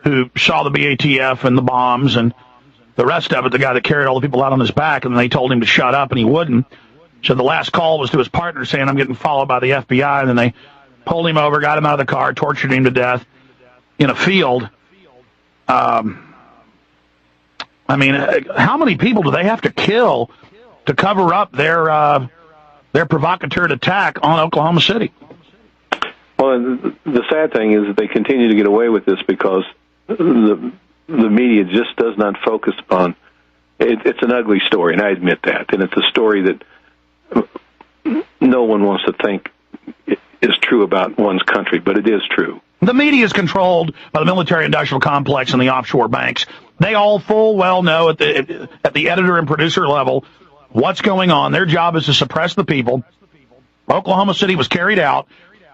who saw the BATF and the bombs and the rest of it, the guy that carried all the people out on his back, and they told him to shut up, and he wouldn't. So the last call was to his partner saying, I'm getting followed by the FBI, and then they pulled him over, got him out of the car, tortured him to death in a field. I mean, how many people do they have to kill to cover up their provocateur attack on Oklahoma City? Well, the sad thing is that they continue to get away with this because the media just does not focus upon it. It's an ugly story, and I admit that. And it's a story that no one wants to think is true about one's country, but it is true. The media is controlled by the military-industrial complex and the offshore banks. They all full well know at the editor and producer level what's going on. Their job is to suppress the people. Oklahoma City was carried out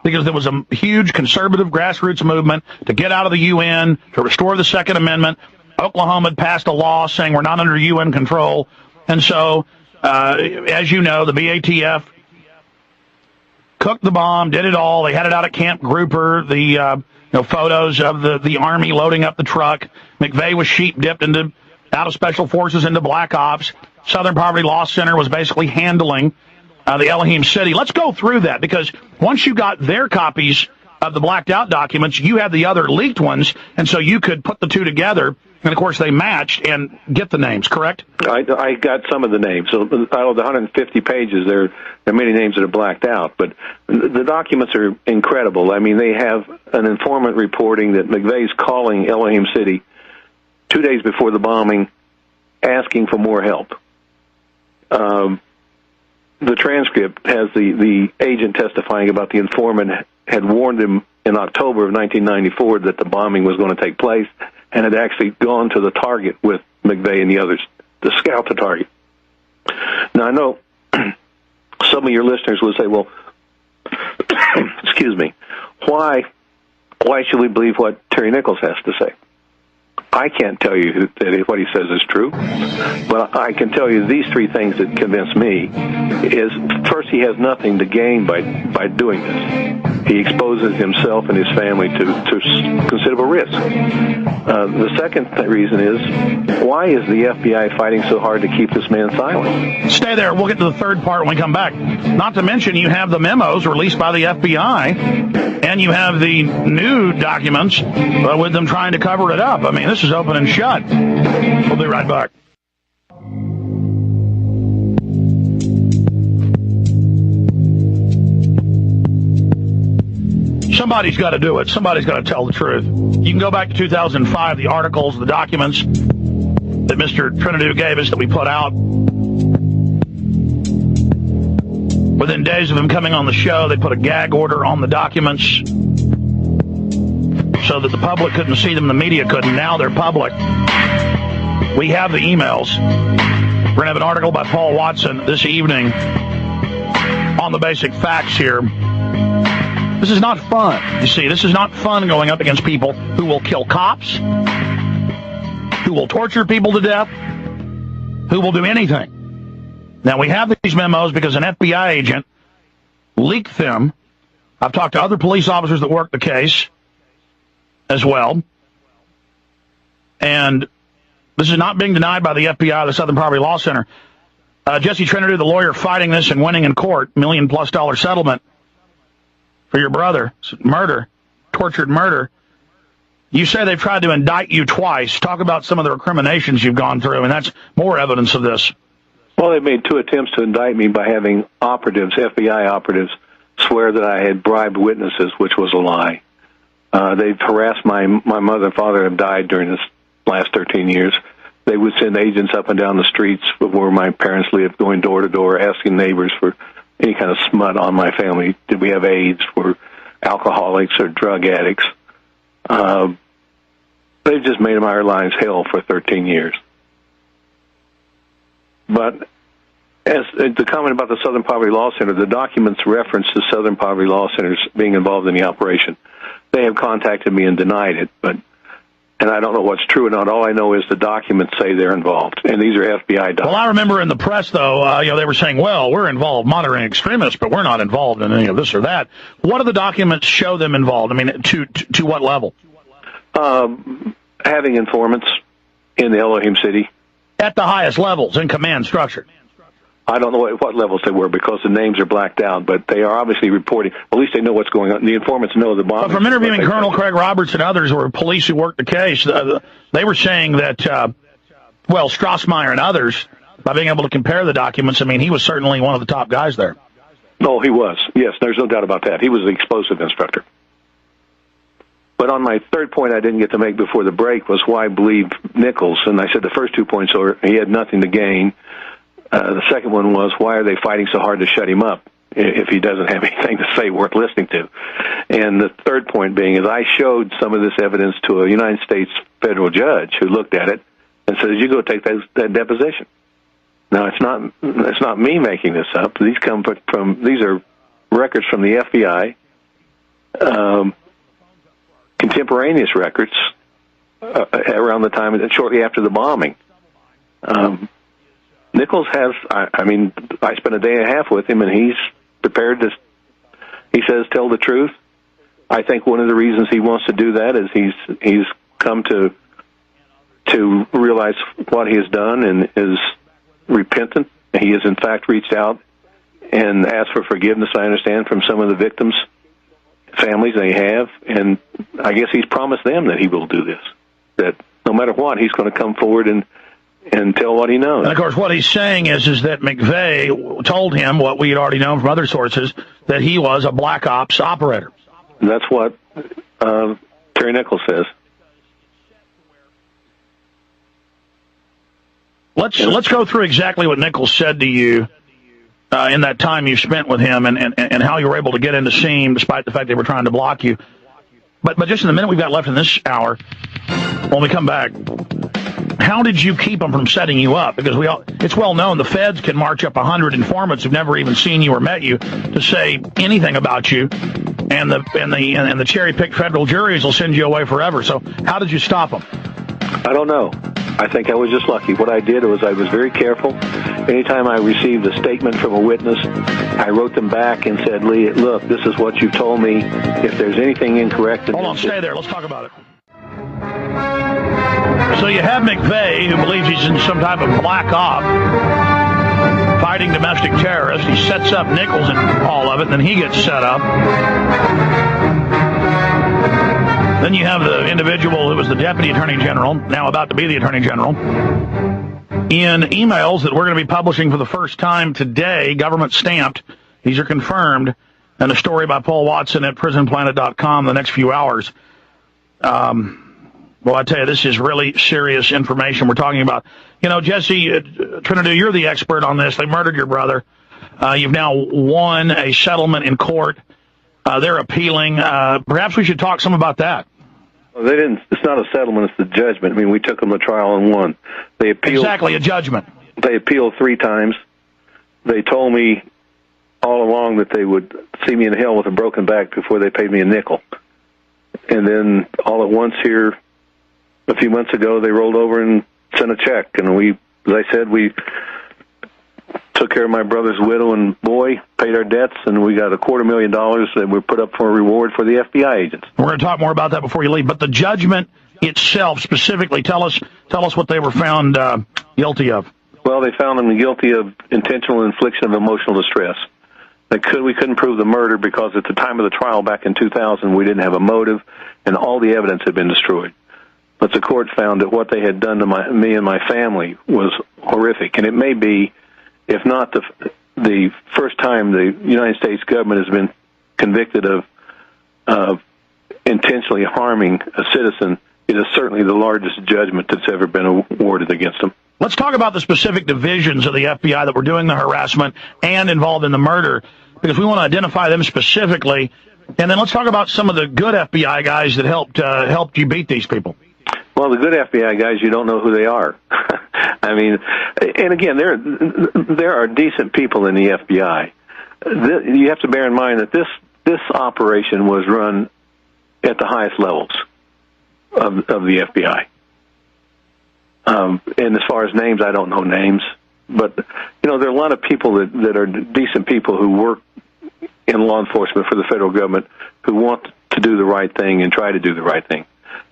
because there was a huge conservative grassroots movement to get out of the UN, to restore the Second Amendment. Oklahoma had passed a law saying we're not under UN control. And so, as you know, the BATF cooked the bomb, did it all. They had it out at Camp Grouper, the photos of the Army loading up the truck. McVeigh was sheep-dipped out of Special Forces into Black Ops. Southern Poverty Law Center was basically handling the Elohim City. Let's go through that, because once you got their copies of the blacked out documents, you had the other leaked ones, and so you could put the two together, and of course they matched and get the names, correct? I got some of the names. So out of the 150 pages, there are many names that are blacked out, but the documents are incredible. I mean, they have an informant reporting that McVeigh's calling Elohim City 2 days before the bombing, asking for more help. The transcript has the agent testifying about the informant had warned him in October of 1994 that the bombing was going to take place, and had actually gone to the target with McVeigh and the others to scout the target. Now, I know some of your listeners will say, well, excuse me, why should we believe what Terry Nichols has to say? I can't tell you that what he says is true, but I can tell you these three things that convince me is, first, he has nothing to gain by doing this. He exposes himself and his family to considerable risk. The second reason is, why is the FBI fighting so hard to keep this man silent? Stay there. We'll get to the third part when we come back. Not to mention, you have the memos released by the FBI, and you have the new documents with them trying to cover it up. I mean, this is open and shut. We'll be right back. Somebody's got to do it. Somebody's got to tell the truth. You can go back to 2005, the articles, the documents that Mr. Trentadue gave us that we put out. Within days of him coming on the show, they put a gag order on the documents so that the public couldn't see them, the media couldn't. Now they're public. We have the emails. We're going to have an article by Paul Watson this evening on the basic facts here. This is not fun. You see, this is not fun going up against people who will kill cops, who will torture people to death, who will do anything. Now, we have these memos because an FBI agent leaked them. I've talked to other police officers that worked the case as well. And this is not being denied by the FBI or the Southern Poverty Law Center. Jesse Trentadue, the lawyer fighting this and winning in court, $1 million+ settlement for your brother, murder, tortured murder. You say they've tried to indict you twice. Talk about some of the recriminations you've gone through, and that's more evidence of this. Well, they made 2 attempts to indict me by having operatives, FBI operatives, swear that I had bribed witnesses, which was a lie. They've harassed my mother and father have died during this last 13 years. They would send agents up and down the streets where my parents lived, going door to door, asking neighbors for any kind of smut on my family. Did we have AIDS? Were alcoholics or drug addicts? They've just made our lives hell for 13 years. But as the comment about the Southern Poverty Law Center, the documents reference the Southern Poverty Law Centers being involved in the operation. They have contacted me and denied it, and I don't know what's true or not. All I know is the documents say they're involved, and these are FBI documents. Well, I remember in the press, though, they were saying, well, we're involved monitoring extremists, but we're not involved in any of this or that. What do the documents show them involved? I mean, to what level? having informants in the Elohim City. At the highest levels in command structure. I don't know what levels they were because the names are blacked out, but they are obviously reporting. At least they know what's going on. The informants know the bomb. But from interviewing Colonel Craig Roberts and others who were police who worked the case, they were saying that, Strassmeyer and others, by being able to compare the documents, I mean, he was certainly one of the top guys there. No, he was. Yes, there's no doubt about that. He was the explosive instructor. But on my third point I didn't get to make before the break was why I believe Nichols. And I said the first 2 points are he had nothing to gain. The second one was, why are they fighting so hard to shut him up if he doesn't have anything to say worth listening to? And the third point being is I showed some of this evidence to a United States federal judge who looked at it and said, you go take that deposition. Now, it's not me making this up. These are records from the FBI, contemporaneous records around the time, shortly after the bombing. Nichols has, I spent a day and a half with him, and he's prepared to, he says, tell the truth. I think one of the reasons he wants to do that is he's come to realize what he has done and is repentant. He has, in fact, reached out and asked for forgiveness, I understand, from some of the victims' families they have, and I guess he's promised them that he will do this, that no matter what, he's going to come forward and tell what he knows. And, of course, what he's saying is that McVeigh told him what we had already known from other sources, that he was a black ops operator. That's what Terry Nichols says. Let's go through exactly what Nichols said to you in that time you spent with him and how you were able to get into see him despite the fact they were trying to block you. But just in the minute we've got left in this hour, when we come back, how did you keep them from setting you up? Because it's well known the feds can march up 100 informants who've never even seen you or met you to say anything about you, and the cherry-picked federal juries will send you away forever. So how did you stop them? I don't know. I think I was just lucky. What I did was I was very careful. Anytime I received a statement from a witness, I wrote them back and said, Lee, look, this is what you've told me. If there's anything incorrect... Hold on, stay there. Let's talk about it. So you have McVeigh, who believes he's in some type of black op, fighting domestic terrorists. He sets up Nichols and all of it, and then he gets set up. Then you have the individual who was the Deputy Attorney General, now about to be the Attorney General, in emails that we're going to be publishing for the first time today, government stamped. These are confirmed, and a story by Paul Watson at prisonplanet.com the next few hours. Well, I tell you, this is really serious information we're talking about. You know, Jesse Trentadue, you're the expert on this. They murdered your brother. You've now won a settlement in court. They're appealing. Perhaps we should talk some about that. Well, they didn't. It's not a settlement. It's the judgment. I mean, we took them to trial and won. They appealed. Exactly, a judgment. They appealed 3 times. They told me all along that they would see me in hell with a broken back before they paid me a nickel. And then all at once here, a few months ago, they rolled over and sent a check. And we, as I said, we took care of my brother's widow and boy, paid our debts, and we got $250,000 that we put up for a reward for the FBI agents. We're going to talk more about that before you leave. But the judgment itself, specifically, tell us what they were found guilty of. Well, they found them guilty of intentional infliction of emotional distress. We couldn't prove the murder because at the time of the trial back in 2000, we didn't have a motive, and all the evidence had been destroyed. But the court found that what they had done to me and my family was horrific, and it may be, if not the first time the United States government has been convicted of intentionally harming a citizen, it is certainly the largest judgment that's ever been awarded against them. Let's talk about the specific divisions of the FBI that were doing the harassment and involved in the murder, because we want to identify them specifically. And then let's talk about some of the good FBI guys that helped you beat these people. Well, the good FBI guys, you don't know who they are. I mean, and again, there are decent people in the FBI. You have to bear in mind that this operation was run at the highest levels of the FBI. And as far as names, I don't know names. But, you know, there are a lot of people that are decent people who work in law enforcement for the federal government who want to do the right thing and try to do the right thing.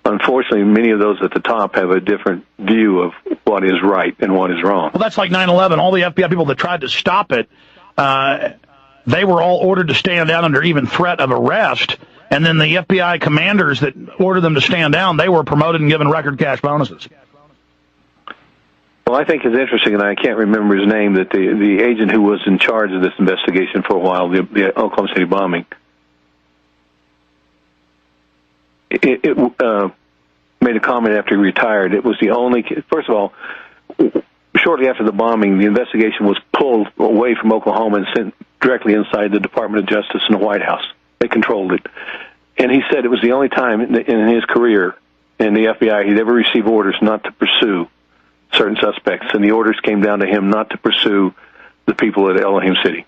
unfortunately, many of those at the top have a different view of what is right and what is wrong. Well, that's like 9/11. All the FBI people that tried to stop it, they were all ordered to stand down under even threat of arrest. And then the FBI commanders that ordered them to stand down, they were promoted and given record cash bonuses. Well, I think it's interesting, and I can't remember his name, that the agent who was in charge of this investigation for a while, the Oklahoma City bombing, it made a comment after he retired. It was the only, first of all, shortly after the bombing, the investigation was pulled away from Oklahoma and sent directly inside the Department of Justice and the White House. They controlled it. And he said it was the only time in his career in the FBI he'd ever received orders not to pursue certain suspects, and the orders came down to him not to pursue the people at Elohim City.